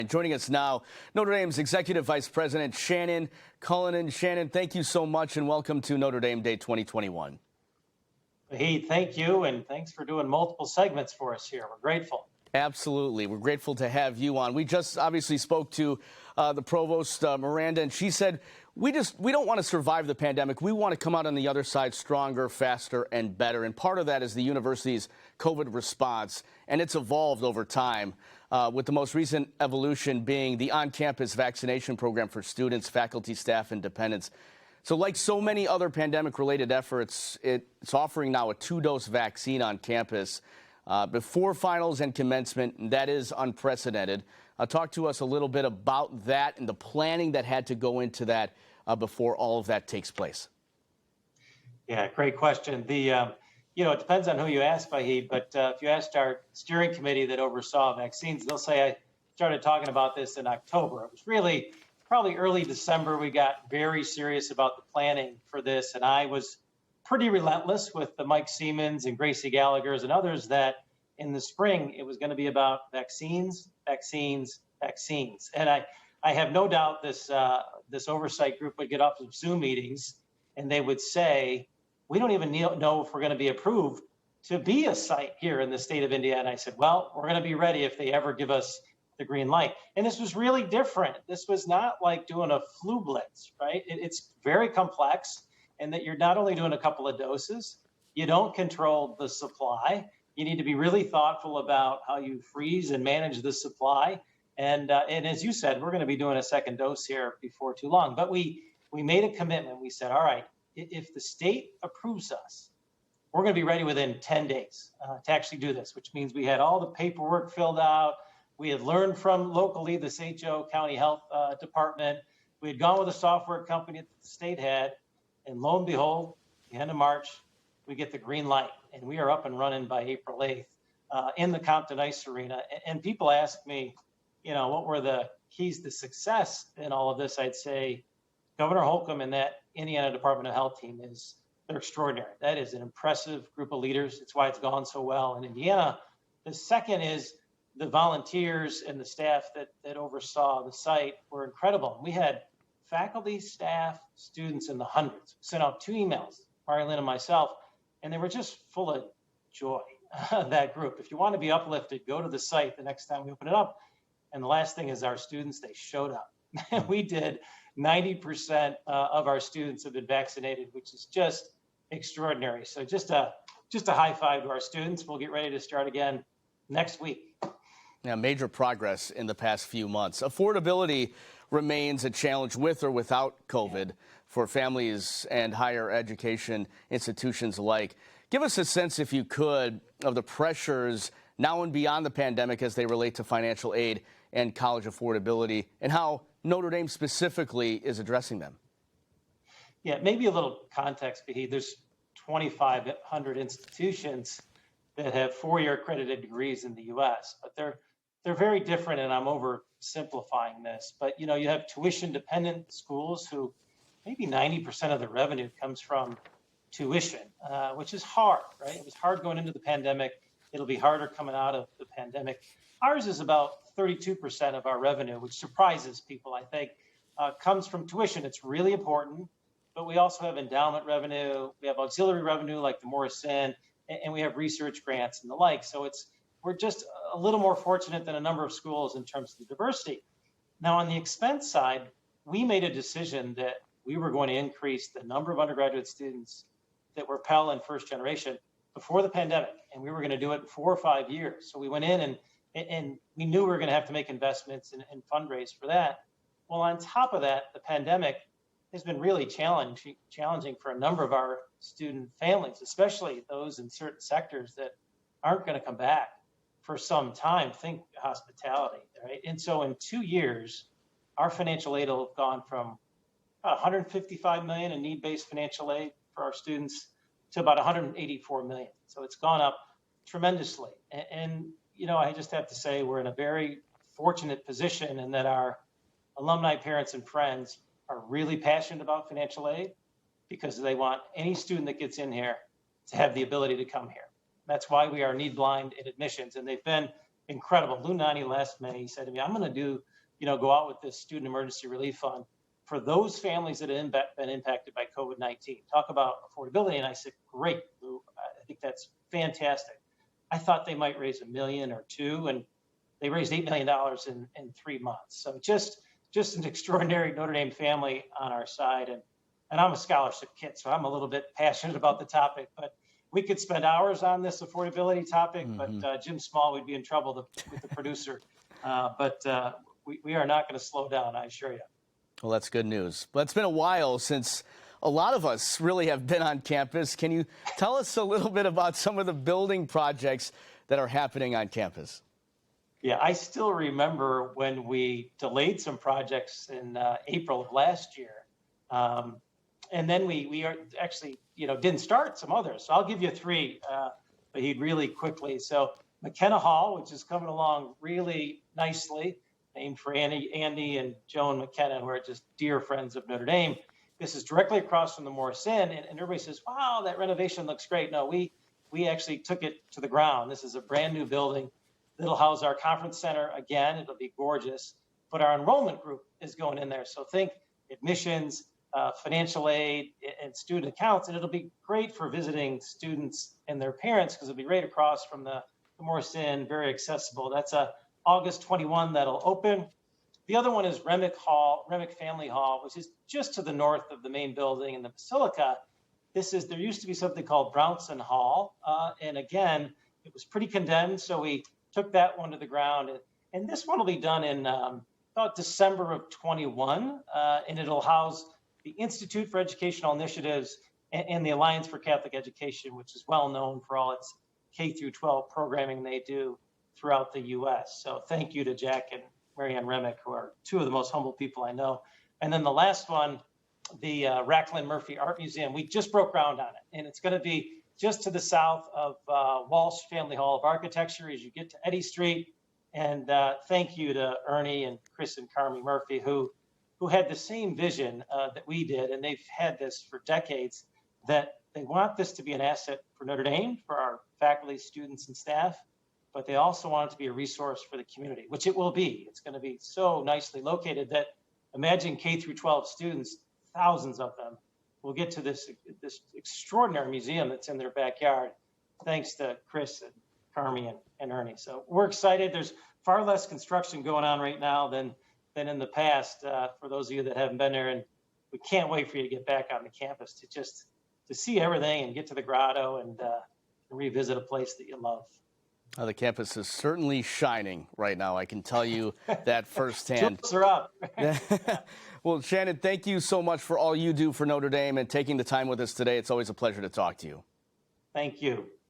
Joining us now, Notre Dame's Executive Vice President Shannon Cullinan. Shannon, thank you so much and welcome to Notre Dame Day 2021. Hey, thank you, and thanks for doing multiple segments for us here. We're grateful. Absolutely. We're grateful to have you on. We just obviously spoke to the provost, Miranda, and she said, we don't want to survive the pandemic. We want to come out on the other side stronger, faster, and better. And part of that is the university's COVID response, and it's evolved over time, with the most recent evolution being the on-campus vaccination program for students, faculty, staff, and dependents. So like so many other pandemic-related efforts, it's offering now a 2-dose vaccine on campus before finals and commencement, and that is unprecedented. Talk to us a little bit about that and the planning that had to go into that before all of that takes place. Yeah, great question. It depends on who you ask, Vahid, but if you asked our steering committee that oversaw vaccines, they'll say I started talking about this in October. It was really probably early December. We got very serious about the planning for this, and I was pretty relentless with the Mike Siemens and Gracie Gallagher's and others that in the spring it was going to be about vaccines. And I have no doubt this oversight group would get off of Zoom meetings and they would say, we don't even know if we're going to be approved to be a site here in the state of Indiana. I said, well, we're going to be ready if they ever give us the green light. And this was really different. This was not like doing a flu blitz, right? It's very complex, and that you're not only doing a couple of doses, you don't control the supply. You need to be really thoughtful about how you freeze and manage the supply. And as you said, we're going to be doing a second dose here before too long. But we made a commitment. We said, all right, if the state approves us, we're going to be ready within 10 days to actually do this, which means we had all the paperwork filled out. We had learned from locally, the St. Joe County Health Department. We had gone with a software company that the state had. And lo and behold, the end of March, we get the green light, and we are up and running by April 8th in the Compton Ice Arena. And people ask me, what were the keys to success in all of this? I'd say Governor Holcomb and that Indiana Department of Health team they're extraordinary. That is an impressive group of leaders. It's why it's gone so well in Indiana. The second is the volunteers and the staff that oversaw the site were incredible. We had faculty, staff, students in the hundreds. Sent out 2 emails, Marilyn and myself, and they were just full of joy, that group. If you want to be uplifted, go to the site the next time we open it up. And the last thing is our students, they showed up. We did 90% of our students have been vaccinated, which is just extraordinary. So just a high five to our students. We'll get ready to start again next week. Yeah, major progress in the past few months. Affordability remains a challenge with or without COVID for families and higher education institutions alike. Give us a sense, if you could, of the pressures now and beyond the pandemic as they relate to financial aid and college affordability, and how Notre Dame specifically is addressing them. Yeah, maybe a little context, Vahid. There's 2,500 institutions that have 4-year accredited degrees in the U.S., but they're very different, and I'm oversimplifying this. But, you have tuition-dependent schools who maybe 90% of their revenue comes from tuition, which is hard, right? It was hard going into the pandemic. It'll be harder coming out of the pandemic. Ours is about 32% of our revenue, which surprises people, I think, comes from tuition. It's really important, but we also have endowment revenue. We have auxiliary revenue like the Morrison, and we have research grants and the like. So we're just a little more fortunate than a number of schools in terms of the diversity. Now, on the expense side, we made a decision that we were going to increase the number of undergraduate students that were Pell and first generation before the pandemic, and we were going to do it in 4 or 5 years. So we went in and we knew we were going to have to make investments and fundraise for that. Well, on top of that, the pandemic has been really challenging for a number of our student families, especially those in certain sectors that aren't going to come back for some time. Think hospitality, right? And so in 2 years, our financial aid will have gone from about $155 million in need-based financial aid for our students to about $184 million. So it's gone up tremendously. And I just have to say we're in a very fortunate position in that our alumni, parents, and friends are really passionate about financial aid because they want any student that gets in here to have the ability to come here. That's why we are need blind in admissions, and they've been incredible. Lou Nani last May, he said to me, I'm going to do go out with this student emergency relief fund for those families that have been impacted by COVID-19. Talk about affordability. And I said, great, Lou. I think that's fantastic. I thought they might raise $1 million or $2 million, and they raised $8 million in 3 months. So just an extraordinary Notre Dame family on our side. And I'm a scholarship kid, so I'm a little bit passionate about the topic, but we could spend hours on this affordability topic, but Jim Small would be in trouble with the producer. But we are not going to slow down, I assure you. Well, that's good news. But it's been a while since a lot of us really have been on campus. Can you tell us a little bit about some of the building projects that are happening on campus? Yeah, I still remember when we delayed some projects in April of last year. And then we are actually, didn't start some others. So I'll give you 3, but he'd really quickly. So McKenna Hall, which is coming along really nicely, named for Andy and Joan McKenna, who are just dear friends of Notre Dame. This is directly across from the Morris Inn, and everybody says, wow, that renovation looks great. No, we actually took it to the ground. This is a brand new building. It'll house our conference center again. It'll be gorgeous. But our enrollment group is going in there. So think admissions, financial aid, and student accounts. And it'll be great for visiting students and their parents because it'll be right across from the Morris Inn, very accessible. That's August 21 that'll open. The other one is Remick Family Hall, which is just to the north of the main building in the Basilica. There used to be something called Brownson Hall. And again, it was pretty condemned. So we took that one to the ground. And this one will be done in about December of 21. And it'll house the Institute for Educational Initiatives and the Alliance for Catholic Education, which is well known for all its K through 12 programming they do throughout the U.S. So thank you to Jack and Marianne Remick, who are 2 of the most humble people I know. And then the last one, the Racklin Murphy Art Museum, we just broke ground on it. And it's going to be just to the south of Walsh Family Hall of Architecture as you get to Eddy Street. And thank you to Ernie and Chris and Carmi Murphy, who had the same vision that we did. And they've had this for decades, that they want this to be an asset for Notre Dame, for our faculty, students, and staff. But they also want it to be a resource for the community, which it will be. It's going to be so nicely located that imagine K through 12 students, thousands of them, will get to this extraordinary museum that's in their backyard, thanks to Chris and Carmi and Ernie. So we're excited. There's far less construction going on right now than in the past, for those of you that haven't been there. And we can't wait for you to get back on the campus to see everything and get to the grotto and revisit a place that you love. The campus is certainly shining right now. I can tell you that firsthand. Chips are up. Well, Shannon, thank you so much for all you do for Notre Dame and taking the time with us today. It's always a pleasure to talk to you. Thank you.